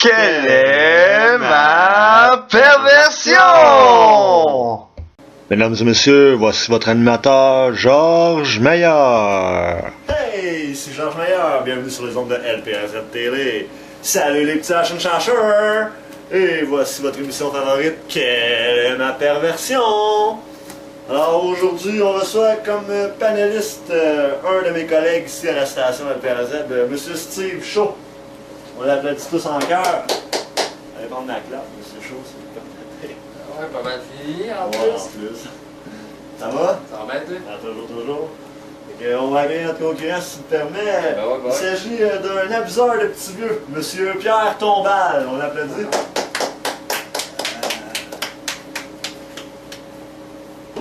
Quelle est ma perversion? Mesdames et messieurs, voici votre animateur, Georges Meilleur. Hey, c'est Georges Meilleur, bienvenue sur les ondes de LPRZ Télé. Salut les petits chercheurs! Et voici votre émission favorite, Quelle est ma perversion? Alors aujourd'hui, on reçoit comme panéliste un de mes collègues ici à la station LPRZ, Monsieur Steve Shaw. On l'applaudit tous en cœur. Allez prendre la clap, Monsieur Shaw, c'est pas peut-être. Ouais, pas mal fini en Ouais, plus. en plus. Ça va? Ça va bien, toi? Ah, toujours. Fait on va aller notre concurrent, si tu me permets. Ben ouais. Il s'agit d'un abuseur de petits vieux, Monsieur Pierre Tombal. On l'applaudit.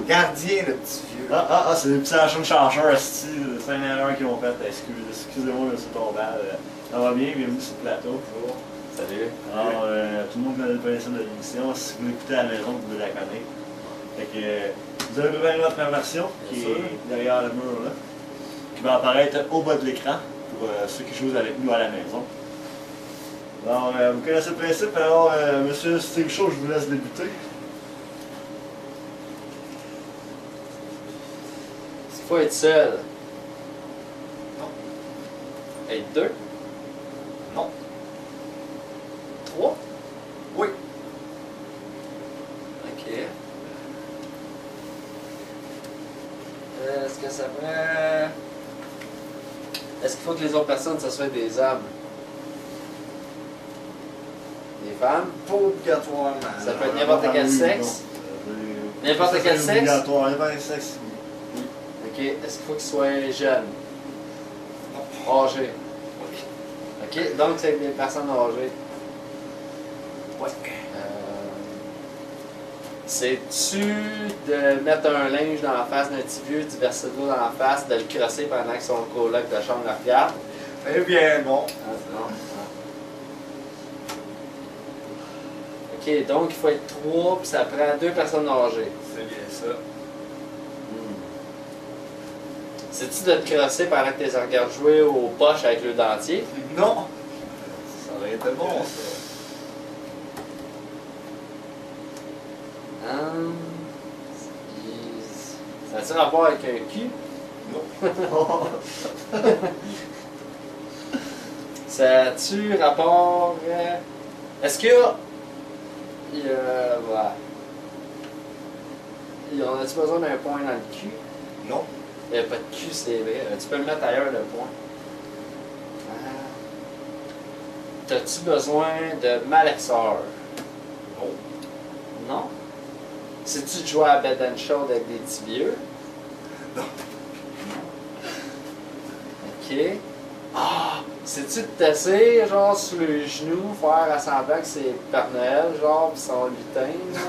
Gardien, le petit vieux. C'est des petits achats de chercheurs, c'est une erreur qu'ils ont faite. Excusez-moi, Monsieur Tombal. Ça va bien, bienvenue sur le plateau. Bonjour. Salut. Alors, tout le monde connaît le principe de l'émission. Si vous l'écoutez à la maison, vous devez la connaître. Fait que, vous avez préparé notre version qui est derrière le mur là, qui va apparaître au bas de l'écran pour ceux qui jouent avec nous à la maison. Alors, vous connaissez le principe, alors, Monsieur Steve Shaw, je vous laisse débuter. Il faut être seul. Non. Être deux? Non. Trois? Oui. Ok. Est-ce que ça prend... Est-ce qu'il faut que les autres personnes, ça soit des hommes? Des femmes? Pas obligatoirement. Ça peut être n'importe quel sexe? N'importe quel sexe? Obligatoire, n'importe quel sexe. Ok. Est-ce qu'il faut qu'ils soient jeunes? Non. Âgés? Ok. Donc, c'est des personnes âgées. Ouais. C'est-tu de mettre un linge dans la face d'un petit vieux, du verser de l'eau dans la face, de le crosser pendant que son coloc de chambre le regarde? Eh bien, non. Non. Ok, donc il faut être trois, puis ça prend deux personnes âgées. C'est bien ça. C'est-tu de te crosser pendant que tu les regardes jouer aux poches avec le dentier? Non. Ça aurait été bon, ça. Ça a-tu rapport avec un cul? Non. Ça a-tu rapport... Est-ce qu'il y a... Voilà. On a-tu besoin d'un point dans le cul? Non. Il n'y a pas de cul, c'est vrai. Tu peux le mettre ailleurs, le point. T'as-tu besoin de malaxeur? Non. Non? C'est-tu de jouer à Bed and Shot avec des petits vieux? Non. Ok. C'est-tu de tasser, genre, sous le genou, faire à semblant que c'est Père Noël, genre, pis son lutin, là?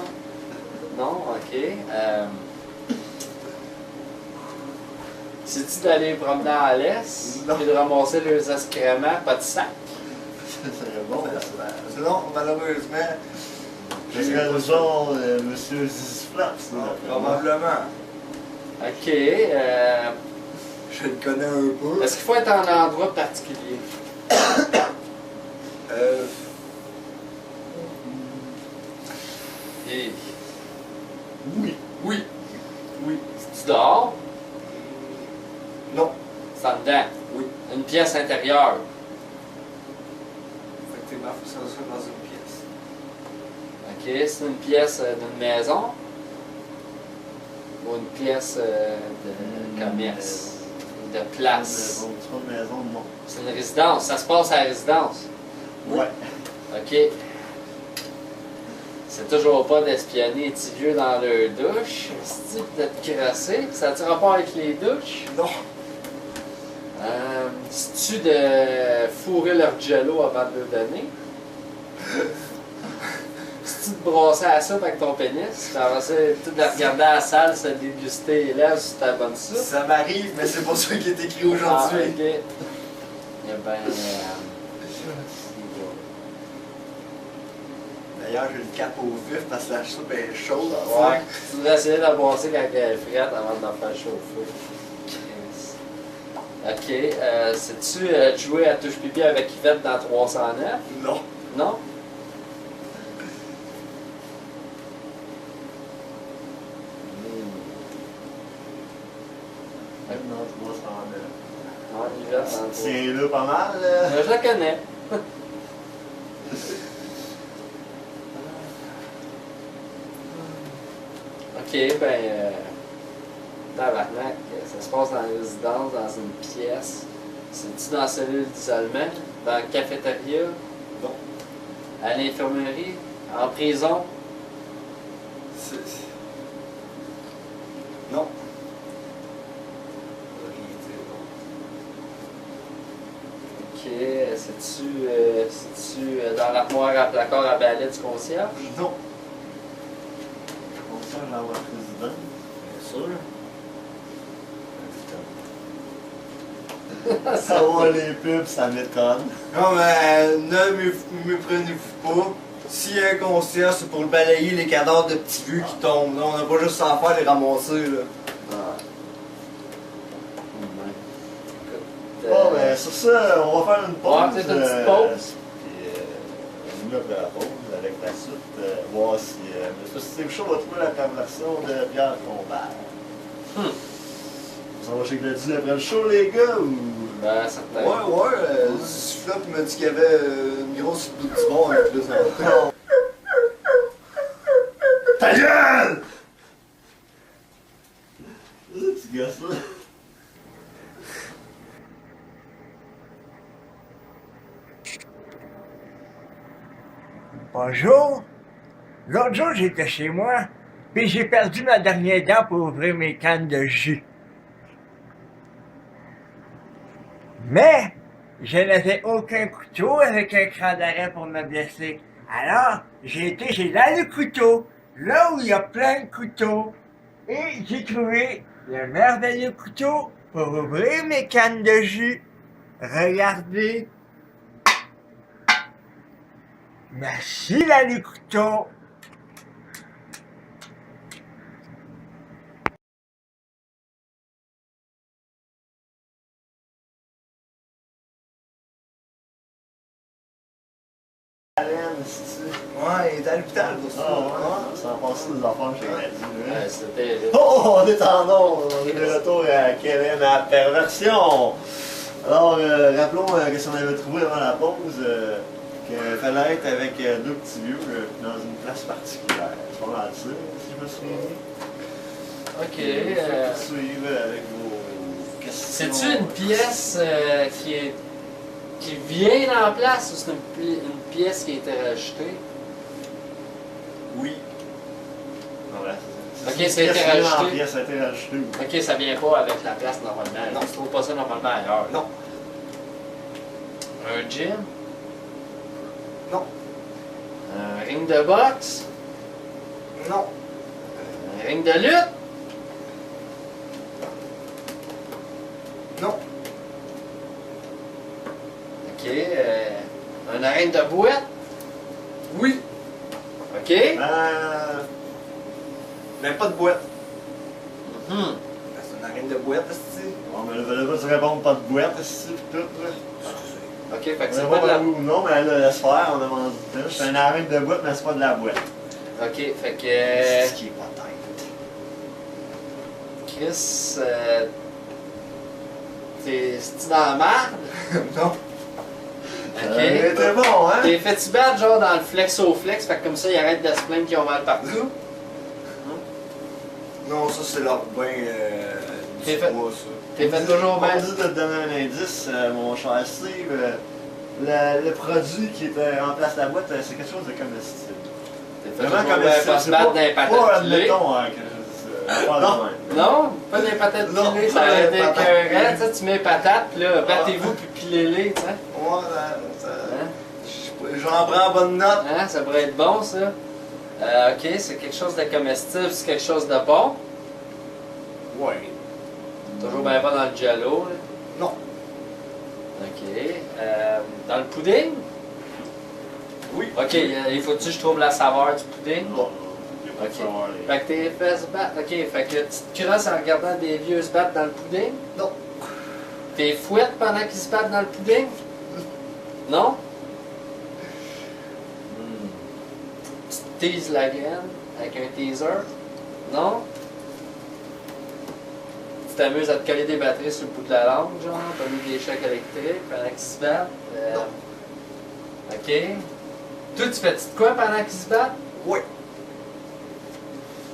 Non? Ok. C'est-tu d'aller promener à l'est? Non. Puis de ramasser les excréments, pas de sac? Ça serait bon. Sinon, malheureusement, Je serais le genre Monsieur Zizflaps. probablement. Ok. Je le connais un peu. Est-ce qu'il faut être en endroit particulier? Et... Oui. Oui. Oui. Tu dehors? Non. C'est en dedans? Oui. Une pièce intérieure? Effectivement, il faut que ça soit dans une pièce. Ok, c'est une pièce d'une maison? Ou une pièce de commerce? De place? C'est pas une maison, non. C'est une résidence? Ça se passe à la résidence? Ouais. Ok. C'est toujours pas d'espionner les petits vieux dans leur douche. C'est-tu de te crasser? Ça a-tu rapport avec les douches? Non. C'est-tu de fourrer leur jello avant de le donner? C'est-tu de brasser à la soupe avec ton pénis? Puis après ça, tout de regarder à la salle, se déguster les lèvres sur ta bonne soupe? Ça m'arrive, mais c'est pas ça qui est écrit aujourd'hui. Ok. Eh ben... D'ailleurs, j'ai le cap au vif parce que la soupe est chaude. Ouais. Tu devrais essayer de la brasser quand elle est frette avant de la faire chauffer. Ok. C'est-tu de jouer à touche pipi avec Yvette dans 309? Non. Non? Non, tu vois, ça en Non, l'hiver, dans le bois. c'est là pas mal. Je la connais. Ok, ben, tabarnak, ça se passe dans la résidence, dans une pièce. C'est-tu dans la cellule d'isolement? Dans la cafétéria? Non. À l'infirmerie? En prison? Non. Ok, c'est-tu dans l'armoire à placard à balai du concierge? Non. On sort la voix président. Bien sûr. Ça va les pubs, ça m'étonne. Non, mais ne me prenez-vous pas. S'il y a un concierge, c'est pour balayer les cadavres de petits vieux qui tombent. Là, on n'a pas juste à faire les ramasser. Là. Bon, ben, sur ça, on va faire une pause. Ouais, c'est une petite pause. Puis, on y va après la pause avec la suite. Voir si M. Steve Shaw va trouver la conversion de Pierre Tombal. On va chez Gladys après le show, les gars, ou. Ben, certain. Ouais, Soufflot m'a dit qu'il y avait une grosse bout de bon avec plus en Ta gueule! C'est un petit gars, ça. Bonjour. L'autre jour, j'étais chez moi, puis j'ai perdu ma dernière dent pour ouvrir mes cannes de jus. Mais, je n'avais aucun couteau avec un cran d'arrêt pour me blesser. Alors, j'ai été chez là le couteau, là où il y a plein de couteaux. Et j'ai trouvé le merveilleux couteau pour ouvrir mes cannes de jus. Regardez. Merci là le couteau. Ouais, il est à l'hôpital pour ça. Ah ouais, ça a passé des affaires chez Gladys. Ouais, c'était. Oh, on est en onde, on est de retour à Kevin à Perversion. Alors, rappelons qu'est-ce qu'on avait trouvé avant la pause, qu'il fallait être avec deux petits vieux dans une place particulière. C'est pas mal ça, si je me souviens. Ok. Suivre avec vos questions. C'est-tu une pièce qui vient dans la place ou c'est une pièce qui a été rajoutée? Oui. Voilà. Ok, une ça a été pièce qui est dans la rajouté. pièce, ça a été rajouté. Ok, ça vient pas avec la place normalement. Non. Tu trouves pas ça normalement ailleurs? Non. Un gym? Non. Un ring de boxe? Non. Un ring de lutte? Non. Ok. Un arène de boîte? Oui. Ok. Mais pas de boîte. Mhm. C'est une arène de boîte, c'est Bon, mais là, tu réponds pas de boîte, ici, pis tout, là. Ok, fait que C'est c'est pas de la. ou non, mais là, laisse faire, on a demandé. C'est un arrêt de boîte, mais c'est pas de la boîte. Ok, fait que. C'est ce qui est pas tête. Chris, c'est-tu dans la merde? Non. Ok. T'es bon, hein? T'es fait-tu battre genre dans le flexo-flex, fait que comme ça, ils arrêtent de se plaindre qu'ils ont mal partout? Non, ça c'est leur bain T'es du fait- bois, ça. T'es fait toujours On bien. dit de te donner un indice, mon cher Steve. Le produit qui était en place de la boîte, c'est quelque chose de comestible. T'es fait Vraiment toujours bien pas se battre dans les pas patates pilées. admettons hein, que je dis ça. Pas de même. Non, pas des patates Non, pilées, pas ça aurait des été patates écœurant. pilées. Tu sais, tu mets les patates, puis là, battez-vous, puis pilez-les, tu sais. Ouais, Hein? j'en prends bonne note. Hein, ça pourrait être bon, ça. Ok, c'est quelque chose de comestible, c'est quelque chose de bon. Ouais. Toujours bien pas dans le jello, là. Non. Ok. Dans le pudding? Oui. Ok, il faut-tu que je trouve la saveur du pudding? Non, il n'y a pas de Ok. savoir, les- Fait que t'es fait se battre. Ok, fait que tu te crosses en regardant des vieux se battre dans le pudding? Non. T'es fouette pendant qu'ils se battent dans le pudding? Non? teases la graine avec un teaser. Non? Tu t'amuses à te coller des batteries sur le bout de la langue, genre, t'as mis des chocs électriques pendant qu'ils se battent. Ok. Toi, tu fais-tu de quoi pendant qu'ils se battent? Oui.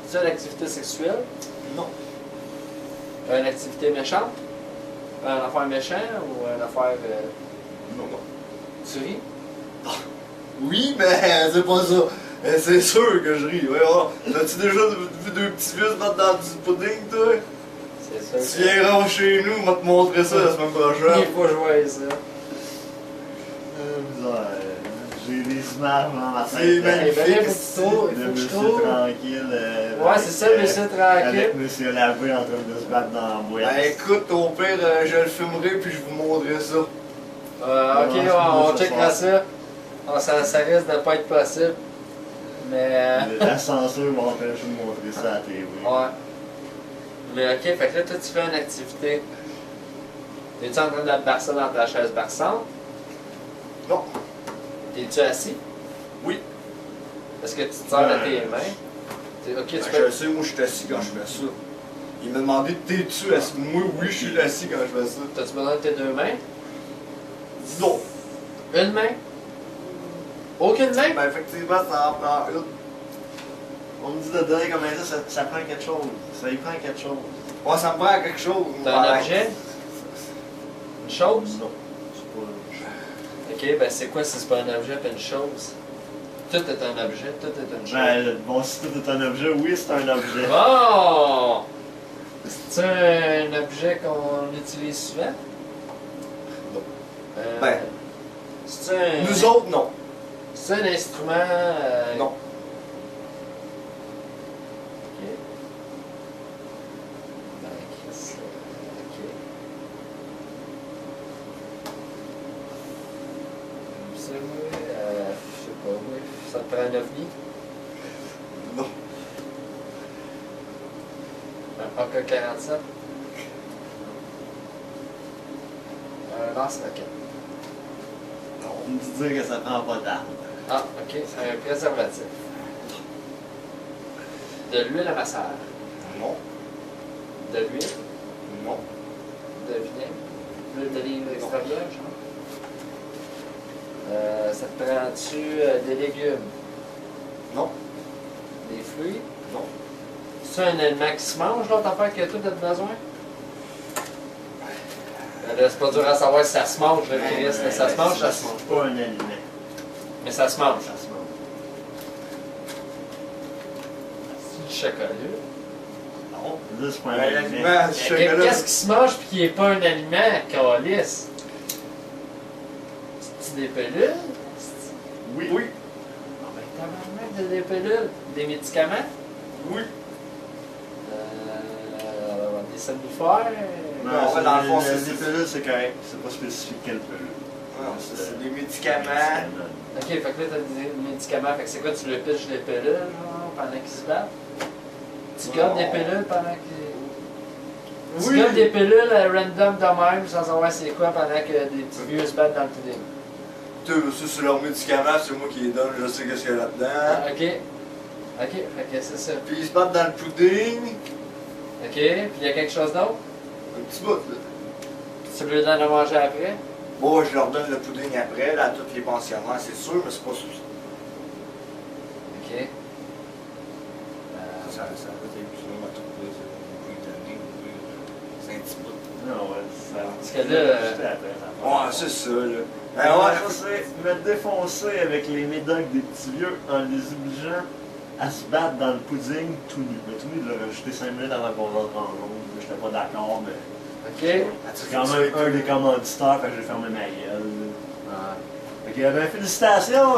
Tu as une activité sexuelle? Non. Une activité méchante? Un affaire méchant ou une affaire. Non, non. Tu ris? Oui, mais c'est pas ça. C'est sûr que je ris. Voyons. T'as-tu déjà vu deux petits vieux se battre dans du pudding, toi? C'est ça. Tu viendras chez nous, on va te montrer ça la semaine prochaine. Il faut jouer ça. J'ai des images dans ma C'est tête. magnifique. Il faut que De je monsieur trouve. tranquille. Ouais, c'est ça, monsieur tranquille. Avec monsieur Lavé en train de se battre dans la boîte. Ben écoute, au pire, je le filmerai puis je vous montrerai ça. Ok, Ouais, on c'est checkera ça. ça. Ah, ça risque de pas être possible. Mais. La censure m'empêche de montrer ça à la télé. Ouais. Mais ok, fait que là, toi, tu fais une activité. Es-tu en train de te barcer dans ta chaise berçante? Non. Es-tu assis? Oui. Est-ce que tu te sers de tes mains? Ok, tu Ben, fais. je sais, moi je suis assis quand je fais ça. Il m'a demandé t'es-tu assis? Moi, oui, je suis assis quand je fais ça. T'as-tu besoin de tes deux mains? Non. Une main? Aucune main? Ben effectivement, ça en prend une. On me dit de donner comme ça, ça prend quelque chose. Ça y prend quelque chose. Ouais, ça me prend quelque chose. T'as un Ouais. objet? Une chose? Non. C'est pas. Ok, ben c'est quoi si c'est pas un objet puis une chose? Tout est un objet, tout est une chose. Ben, bon, si tout est un objet, oui, c'est un objet. Oh! C'est un objet qu'on utilise souvent? Non. Euh, Ben. C'est un. Nous autres, non. C'est un instrument. Non. Ok. Ben, Chris, ok. Ça, oui, je sais pas, oui. Ça te prend un ovni? Non. Un AK-47? Un lance-roquette? On me dit de dire que ça prend pas d'armes. Ah, ok, c'est un préservatif. De l'huile à massage. Non. De l'huile? Non. De vinaigre? L'huile d'olive extra vierge? Ça te prend-tu des légumes? Non. Des fruits? Non. C'est un aliment qui se mange, l'autre affaire que tout a besoin? Là, c'est pas dur à savoir si ça se mange, là, Chris. Mais ça se mange, ça se mange. C'est pas un aliment. Mais ça se mange. Ça se mange. C'est du chocolat. Non, là, c'est pas un Ben, aliment. l'aliment, du chocolat. Qu'est-ce qui se mange puis qui est pas un aliment, calice? C'est des pelules? Oui. Oui. Ah ben tabarnak, des pelules. Des médicaments? Oui. Des somnifères? Non, ouais, dans le fond, c'est c'est- des pilules, c'est correct. C'est pas spécifique quelle pilule. Non, c'est des médicaments. Ok, fait que là t'as des médicaments, fait que c'est quoi, tu le pitches des pelules, genre, pendant qu'ils se battent? Tu gobes des pilules pendant qu'ils... Tu Oui. gobes des pilules random de même, sans savoir c'est quoi, pendant que des petits vieux se battent dans le pudding. Ça, c'est leurs médicaments, c'est moi qui les donne, je sais qu'est-ce qu'il y a là-dedans. Ah, ok. Ok, fait que c'est ça. Puis ils se battent dans le pudding. Ok, puis il y a quelque chose d'autre? Un petit bout, là. Tu lui donnes à manger après? Bon, je leur donne le pudding après, là, à tous les pensionnaires, c'est sûr, mais c'est pas sûr. Ok. Ça va être plus long à trouver, c'est un petit bout. Non, ouais, ça. Parce que là, Juste après, ça va. Ouais, c'est ça, là. Ben Ben ouais, ouais, ça c'est me défoncer avec les médocs des petits vieux en les obligeant à se battre dans le pudding tout nu. Mais tout nu, il l'a rajouté 5 minutes avant qu'on rentre en ronde. J'étais pas d'accord, mais ok. c'est quand même un des commanditaires, fait que j'ai fermé ma gueule. Fait que, ben, félicitations,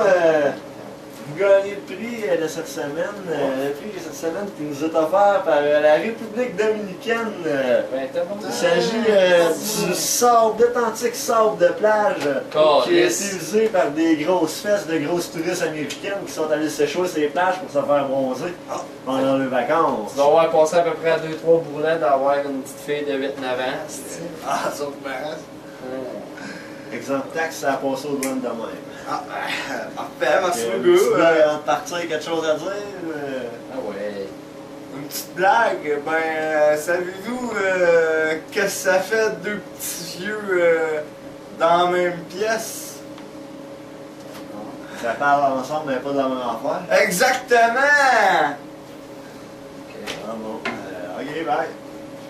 vous gagnez le prix de cette semaine. Le prix de cette semaine qui nous est offert par la République dominicaine. Ben, t'as bon. Il s'agit du sable, d'authentique sable de plage qui a été usé par des grosses fesses de grosses touristes américaines qui sont allés sécher sur les plages pour se faire bronzer pendant leurs vacances. Tu dois avoir passé à peu près à 2-3 bourrelets d'avoir une petite fille de 8-9 ans, c'est-tu? Ah, ça te marre. Exemple taxe, ça a passé aux douanes de même. Ah, parfait, merci Tu beaucoup. avant de partir, quelque chose à dire? Ah ouais. Une petite blague, savez-vous qu'est-ce que ça fait deux petits vieux dans la même pièce? Ça parle ensemble, mais pas dans la même affaire. Exactement! Ah bon. Ok, bye.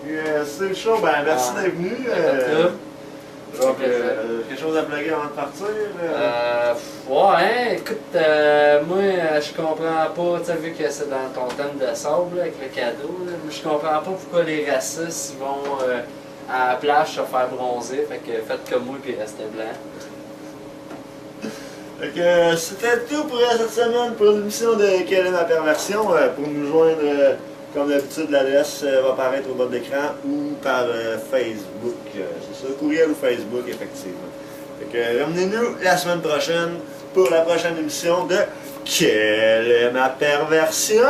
Puis, c'est le show, ben merci Ah. d'être venu. Ça fait plaisir. Quelque chose à plugger avant de partir? Ouais, écoute, moi, je comprends pas, tu sais, vu que c'est dans ton thème de sable, là, avec le cadeau, là, je comprends pas pourquoi les racistes ils vont à la plage se faire bronzer, fait que faites comme moi puis restez blanc. Fait que c'était tout pour cette semaine pour l'émission de Quelle est ma perversion. Pour nous joindre, comme d'habitude, l'adresse va apparaître au bas de l'écran ou par Facebook. C'est ça, courriel ou Facebook, effectivement. Fait que ramenez-nous la semaine prochaine pour la prochaine émission de Quelle est ma perversion?